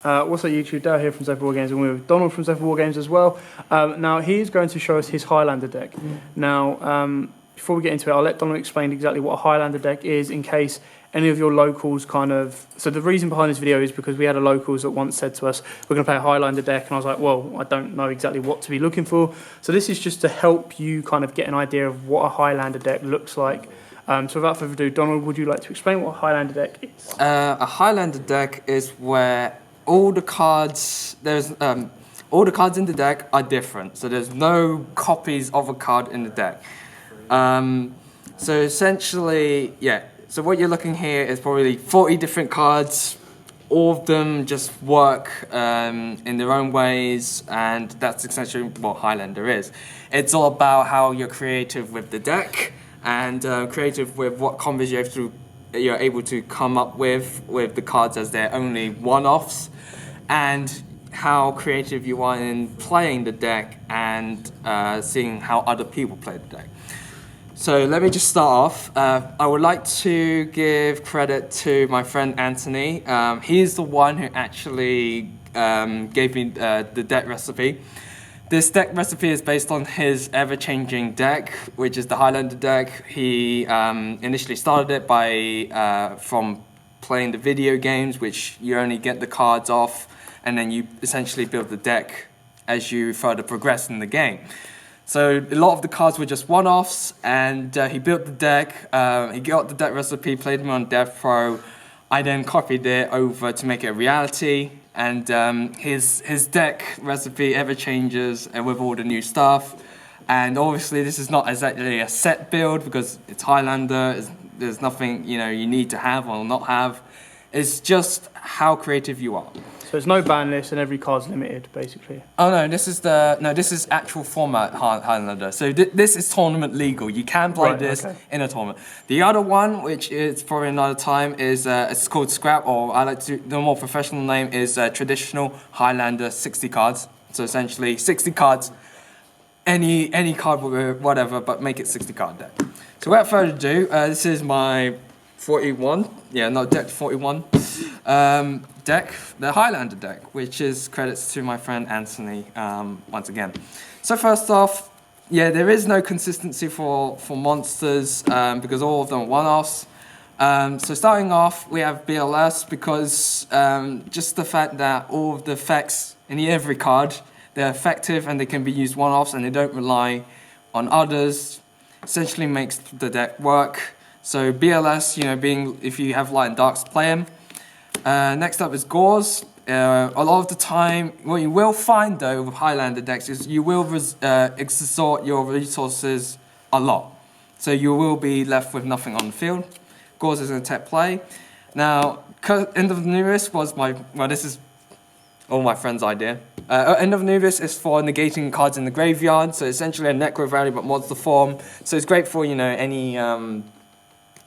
What's up YouTube, Dale here from Zephyr War Games, and we're with Donald from Zephyr War Games as well. Now he's going to show us his Highlander deck. Now before we get into it, I'll let Donald explain exactly what a Highlander deck is in case any of your locals kind of... So the reason behind this video is because we had a locals that once said to us, we're going to play a Highlander deck, and I was like, well, I don't know exactly what to be looking for. So this is just to help you kind of get an idea of what a Highlander deck looks like. So without further ado, Donald, would you like to explain what a Highlander deck is? A Highlander deck is where all the cards all the cards in the deck are different. So there's no copies of a card in the deck. So essentially, yeah. So what you're looking here is probably 40 different cards. All of them just work in their own ways, and that's essentially what Highlander is. It's all about how you're creative with the deck and creative with what combos you're able to come up with the cards as they're only one-offs, and how creative you are in playing the deck and seeing how other people play the deck. So let me just start off. I would like to give credit to my friend Anthony. He's the one who actually gave me the deck recipe. This deck recipe is based on his ever-changing deck, which is the Highlander deck. He initially started it from playing the video games, which you only get the cards off, and then you essentially build the deck as you further progress in the game. So a lot of the cards were just one-offs, and he built the deck. He got the deck recipe, played them on Dev Pro. I then copied it over to make it a reality, and his deck recipe ever changes with all the new stuff. And obviously this is not exactly a set build because it's Highlander. There's nothing you need to have or not have. It's just how creative you are. So there's no ban list and every card's limited, basically. Oh no, this is actual format Highlander. So this is tournament legal. You can play this in a tournament. The other one, which is probably another time, is it's called Scrap, or the more professional name is traditional Highlander 60 cards. So essentially 60 cards, any card whatever, but make it 60 card deck. So without further ado, this is my 41. Yeah, no, deck 41. Deck, the Highlander deck, which is credits to my friend Anthony once again. So first off, yeah, there is no consistency for monsters because all of them are one-offs. So starting off, we have BLS because just the fact that all of the effects in every card, they're effective and they can be used one-offs and they don't rely on others, essentially makes the deck work. So BLS, being if you have light and darks, play them. Next up is Gauze. A lot of the time, what you will find though with Highlander decks is you will exhaust your resources a lot. So you will be left with nothing on the field. Gauze is an attack play. Now, End of Nubis was this is all my friend's idea. End of Nubis is for negating cards in the graveyard. So essentially a Necro Valley but monster form. So it's great for, any...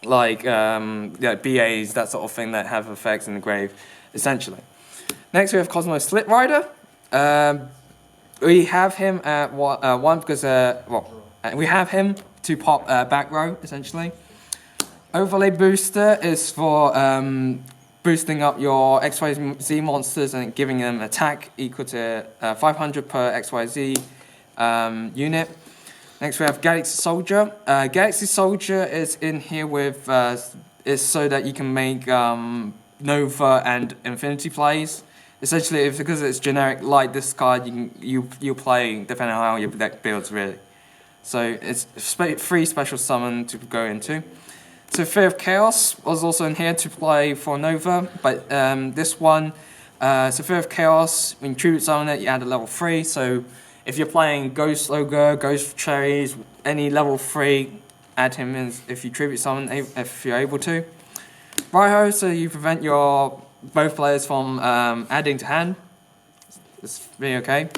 BAs, that sort of thing that have effects in the grave, essentially. Next we have Cosmo Slit Rider. We have him at one because we have him to pop back row, essentially. Overlay Booster is for boosting up your XYZ monsters and giving them attack equal to 500 per XYZ unit. Next we have Galaxy Soldier. Galaxy Soldier is in here with is so that you can make Nova and Infinity plays. Essentially, because it's generic like this card, you play depending on how your deck builds really. So it's free special summon to go into. So Fear of Chaos was also in here to play for Nova, but this one, so Fear of Chaos, when you tribute summon it, you add a level 3. So if you're playing Ghost Ogre, Ghost Cherries, any level 3, add him in if you tribute summon, if you're able to. Raiho, so you prevent both players from adding to hand. It's really okay.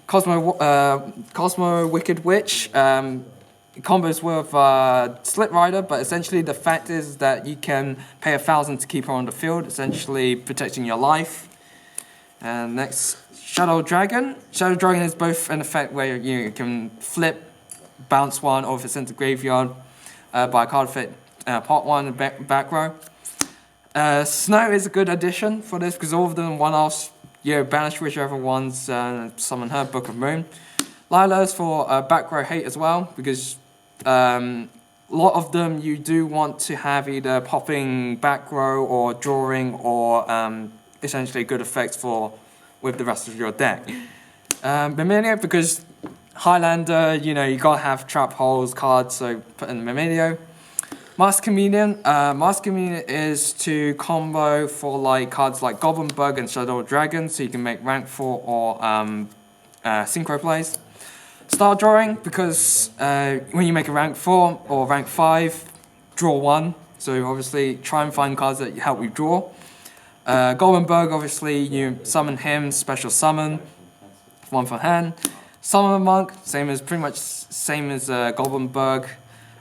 Cosmo Wicked Witch, combos with Slit Rider, but essentially the fact is that you can pay 1,000 to keep her on the field, essentially protecting your life. And next, Shadow Dragon. Shadow Dragon is both an effect where you can flip, bounce one, or if it's into graveyard, by a card fit, part one and back row. Snow is a good addition for this because all of them one-offs banish whichever ones summon her, Book of Moon. Lila is for back row hate as well, because a lot of them you do want to have either popping back row or drawing or essentially good effects with the rest of your deck. Mimilio, because Highlander, you gotta have trap holes cards, so put in Mimilio. Master Chameleon. Master Chameleon is to combo for cards like Goblin Bug and Shadow Dragon, so you can make rank 4 or synchro plays. Star Drawing, because when you make a rank 4 or rank 5, draw 1. So obviously try and find cards that help you draw. Goblin Bug, obviously you summon him, special summon, 1 for hand. Summon Monk, pretty much same as Goblin Bug.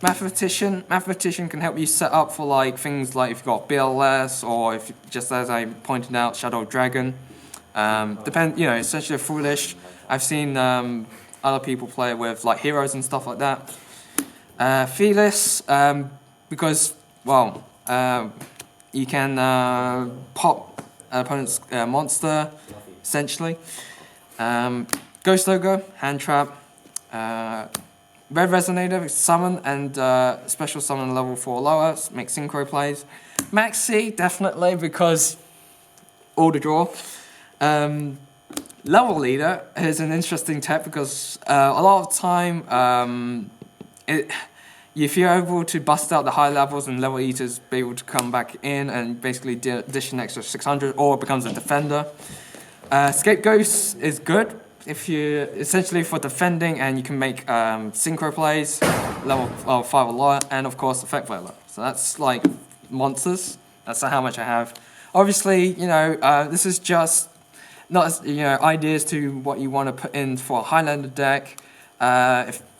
Mathematician can help you set up for things like if you've got BLS or if just as I pointed out, Shadow Dragon. Essentially foolish. I've seen other people play with heroes and stuff like that. Fearless, because you can pop an opponent's monster essentially. Ghost Ogre, hand trap. Red Resonator, summon and special summon level 4 lower, make synchro plays. Maxi, definitely, because all the draw. Level Leader is an interesting tech because a lot of time, if you're able to bust out the high levels and level eaters be able to come back in and basically dish an extra 600 or it becomes a defender. Scapegoat is good. If you essentially for defending and you can make synchro plays, level 5 or lower, and of course effect veiler. So that's monsters. That's how much I have. Obviously, this is just not ideas to what you want to put in for a Highlander deck.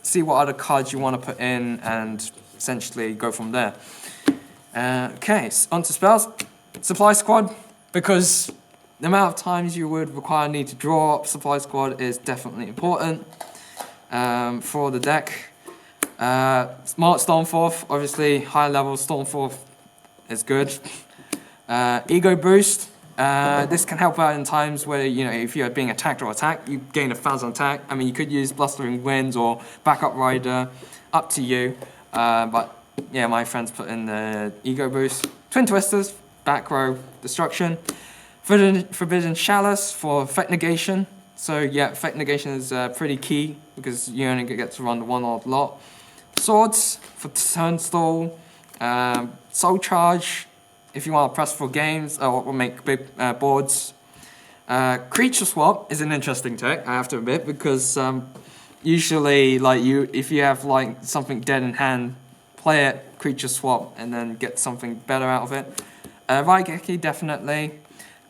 See what other cards you want to put in and essentially go from there. Okay, on to spells. Supply Squad, because the amount of times you would need to draw Supply Squad is definitely important for the deck. Smart Stormforth, obviously high level Stormforth is good. Ego Boost, this can help out in times where if you're being attacked or attacked, you gain 1,000 attack. I mean, you could use Blustering Winds or Backup Rider, up to you. But yeah, my friends put in the Ego Boost. Twin Twisters, back row destruction. Forbidden Chalice for effect negation. So yeah, effect negation is pretty key because you only get to run the one odd lot. Swords for turn stall. Soul Charge if you want to press for games or make big boards. Creature Swap is an interesting tech, I have to admit, because usually if you have something dead in hand, play it, Creature Swap, and then get something better out of it. Raigeki, definitely.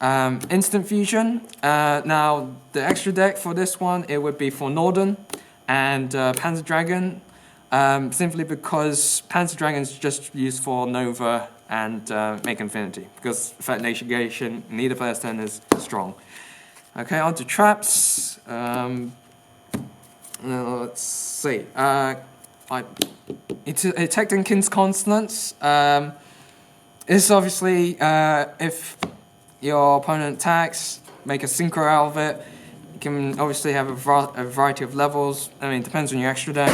Instant Fusion. Now, the extra deck for this one, it would be for Norden and Panzer Dragon, simply because Panzer Dragon is just used for Nova and Make Infinity, because effect negation in either player's turn is strong. Okay, on to traps. Let's see. Detecting King's Constants. It's obviously if your opponent attacks, make a synchro out of it. You can obviously have a variety of levels. I mean, it depends on your extra deck.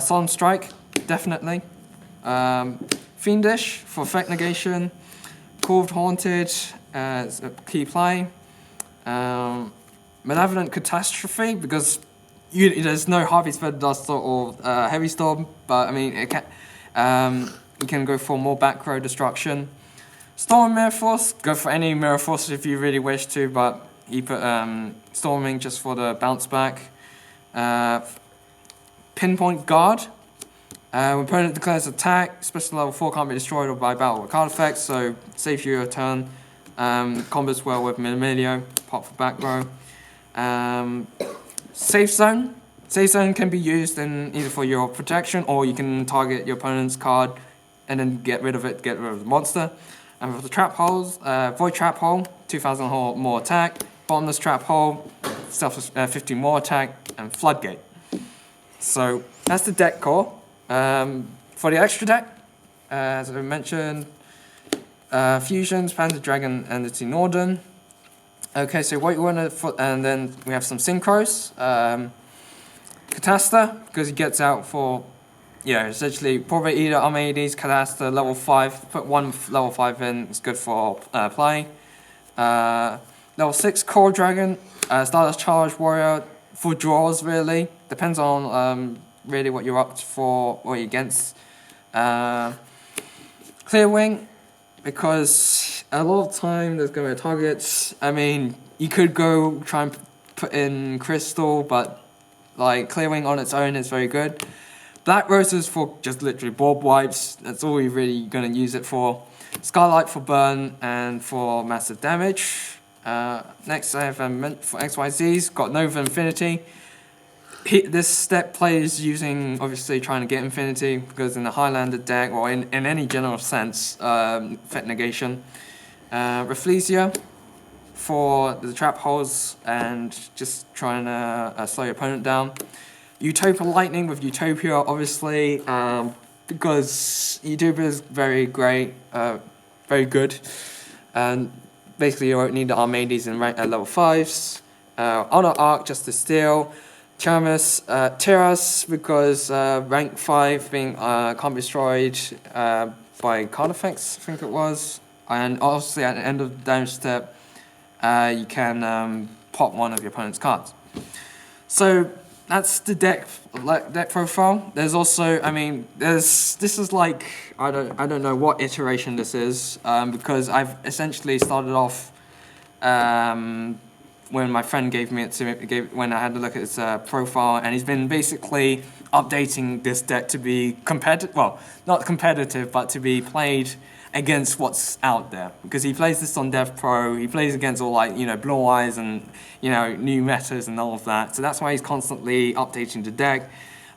Solemn Strike, definitely. Fiendish for effect negation. Curved Haunted is a key play. Malevolent Catastrophe, because there's no Harvey's Feather Duster or Heavy Storm, but I mean, it can, you can go for more back row destruction. Storm Mirror Force, go for any Mirror Force if you really wish to, but you put Storming just for the bounce back. Pinpoint Guard. When opponent declares attack, special level 4 can't be destroyed or by battle with card effects, so saves you a turn. Combos well with Mimilio, pop for back row. Safe Zone. Safe Zone can be used in either for your protection or you can target your opponent's card and then get rid of it, get rid of the monster. And for the trap holes, Void Trap Hole, 2,000 more attack. Bottomless Trap Hole, 50 more attack. And Floodgate. So that's the deck core. For the extra deck, as I mentioned, Fusions, Panzer Dragon, and the Norden. Okay, so what you want to, and then we have some synchros. Catasta, because he gets out for, essentially probably either Armades, Catasta, level 5, put one level 5 in, it's good for play. Level 6, Core Dragon, Stardust Charge Warrior, for draws really, depends on really what you're up for, what you're against. Clear Wing, because a lot of time there's going to be targets. I mean, you could go try and put in Crystal, but like Clear Wing on its own is very good. Black Rose is for just literally board wipes. That's all you're really going to use it for. Skylight for burn and for massive damage. Next I have for XYZ's, got Nova Infinity. This deck plays using, obviously, trying to get Infinity, because in the Highlander deck, or in any general sense, effect negation. Rafflesia for the trap holes and just trying to slow your opponent down. Utopia Lightning with Utopia, obviously, because Utopia is very great, very good, and basically you won't need the Armades in level 5s. Honor Arc just to steal. Chamus, Tiras, because rank 5 being can't be destroyed by card effects, I think it was. And obviously at the end of the damage step, you can pop one of your opponent's cards. So that's the deck profile. There's also, I mean, this is like, I don't know what iteration this is, because I've essentially started off when my friend gave me it when I had to look at his profile, and he's been basically updating this deck to be competitive, well, not competitive, but to be played against what's out there, because he plays this on Dev Pro, he plays against all like, Blue Eyes and, new metas and all of that, so that's why he's constantly updating the deck.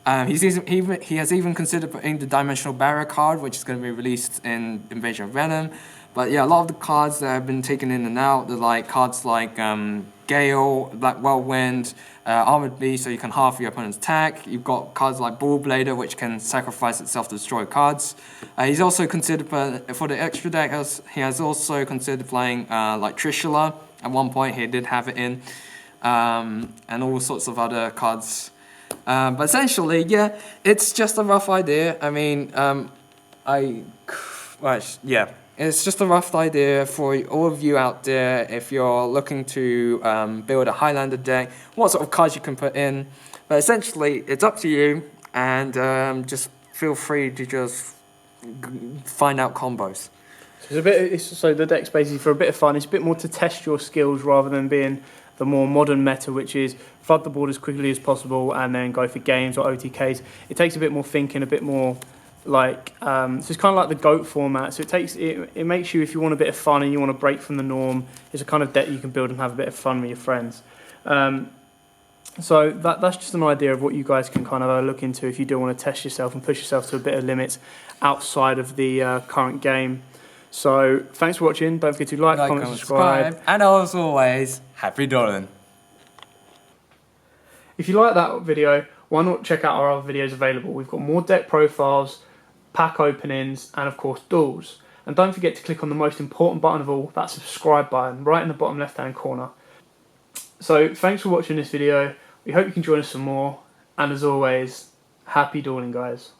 He has even considered putting the Dimensional Barrier card, which is going to be released in Invasion of Venom. But yeah, a lot of the cards that have been taken in and out, they're like cards like Gale, Black Whirlwind, Armored Beast, so you can halve your opponent's attack. You've got cards like Bull Blader, which can sacrifice itself to destroy cards. He's also considered, for the extra deck, he has also considered playing like Trishula. At one point, he did have it in, and all sorts of other cards. But essentially, yeah, it's just a rough idea. I mean, it's just a rough idea for all of you out there if you're looking to build a Highlander deck, what sort of cards you can put in. But essentially, it's up to you, and just feel free to just find out combos. So the deck's basically for a bit of fun. It's a bit more to test your skills rather than being the more modern meta, which is flood the board as quickly as possible and then go for games or OTKs. It takes a bit more thinking, a bit more like so it's kind of like the GOAT format. So it makes you, if you want a bit of fun and you want to break from the norm, it's a kind of deck you can build and have a bit of fun with your friends. So that's just an idea of what you guys can kind of look into if you do want to test yourself and push yourself to a bit of limits outside of the current game. So thanks for watching. Don't forget to like, comment, subscribe. And as always, happy doling. If you like that video, why not check out our other videos available? We've got more deck profiles, pack openings, and of course duels. And don't forget to click on the most important button of all, that subscribe button, right in the bottom left hand corner. So thanks for watching this video. We hope you can join us some more. And as always, happy dueling, guys.